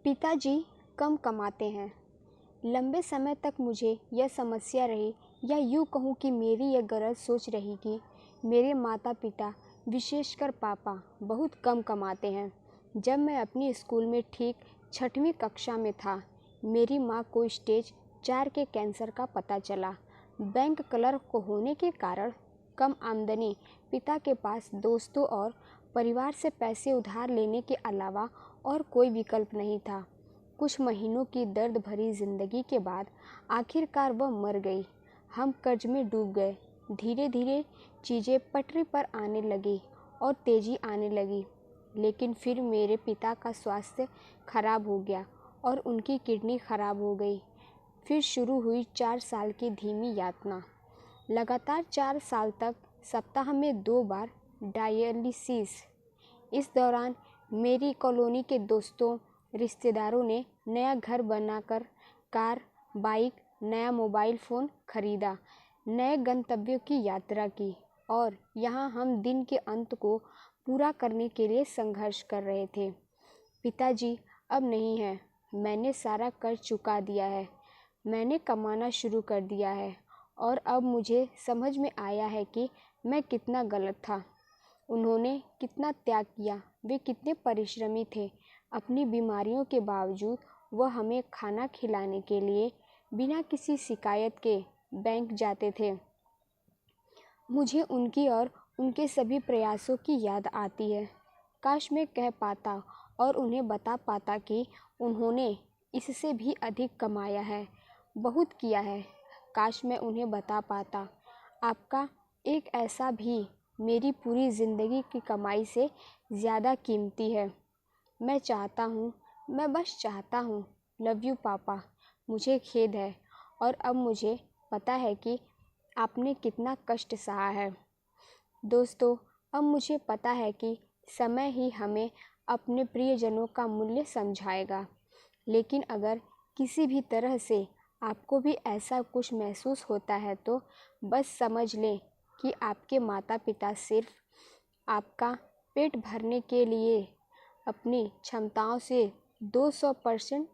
पिताजी कम कमाते हैं। लंबे समय तक मुझे यह समस्या रही, या यूँ कहूँ कि मेरी यह गलत सोच रही कि मेरे माता पिता, विशेषकर पापा, बहुत कम कमाते हैं। जब मैं अपनी स्कूल में ठीक 6वीं कक्षा में था, मेरी माँ को स्टेज 4 के कैंसर का पता चला। बैंक क्लर्क होने के कारण कम आमदनी, पिता के पास दोस्तों और परिवार से पैसे उधार लेने के अलावा और कोई विकल्प नहीं था। कुछ महीनों की दर्द भरी जिंदगी के बाद आखिरकार वह मर गई। हम कर्ज में डूब गए। धीरे धीरे चीज़ें पटरी पर आने लगी और तेज़ी आने लगी। लेकिन फिर मेरे पिता का स्वास्थ्य खराब हो गया और उनकी किडनी खराब हो गई। फिर शुरू हुई 4 साल की धीमी यातना। लगातार 4 साल तक सप्ताह में 2 बार डायलिसिस। इस दौरान मेरी कॉलोनी के दोस्तों, रिश्तेदारों ने नया घर बनाकर कार, बाइक, नया मोबाइल फ़ोन खरीदा, नए गंतव्यों की यात्रा की और यहाँ हम दिन के अंत को पूरा करने के लिए संघर्ष कर रहे थे। पिताजी अब नहीं हैं। मैंने सारा कर्ज चुका दिया है। मैंने कमाना शुरू कर दिया है और अब मुझे समझ में आया है कि मैं कितना गलत था। उन्होंने कितना त्याग किया, वे कितने परिश्रमी थे। अपनी बीमारियों के बावजूद वह हमें खाना खिलाने के लिए बिना किसी शिकायत के बैंक जाते थे। मुझे उनकी और उनके सभी प्रयासों की याद आती है। काश मैं कह पाता और उन्हें बता पाता कि उन्होंने इससे भी अधिक कमाया है, बहुत किया है। काश मैं उन्हें बता पाता, आपका एक ऐसा भी मेरी पूरी ज़िंदगी की कमाई से ज़्यादा कीमती है। मैं बस चाहता हूँ। लव यू पापा। मुझे खेद है और अब मुझे पता है कि आपने कितना कष्ट सहा है। दोस्तों, अब मुझे पता है कि समय ही हमें अपने प्रियजनों का मूल्य समझाएगा। लेकिन अगर किसी भी तरह से आपको भी ऐसा कुछ महसूस होता है तो बस समझ लें कि आपके माता पिता सिर्फ आपका पेट भरने के लिए अपनी क्षमताओं से 200%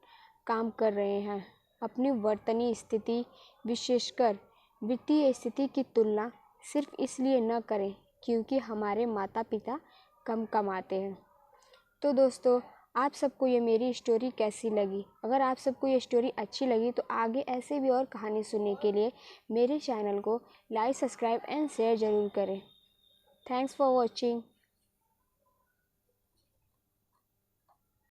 काम कर रहे हैं। अपनी वर्तनी स्थिति, विशेषकर वित्तीय स्थिति की तुलना सिर्फ इसलिए न करें क्योंकि हमारे माता पिता कम कमाते हैं। तो दोस्तों, आप सबको ये मेरी स्टोरी कैसी लगी? अगर आप सबको ये स्टोरी अच्छी लगी तो आगे ऐसे भी और कहानी सुनने के लिए मेरे चैनल को लाइक, सब्सक्राइब एंड शेयर ज़रूर करें। Thanks for watching.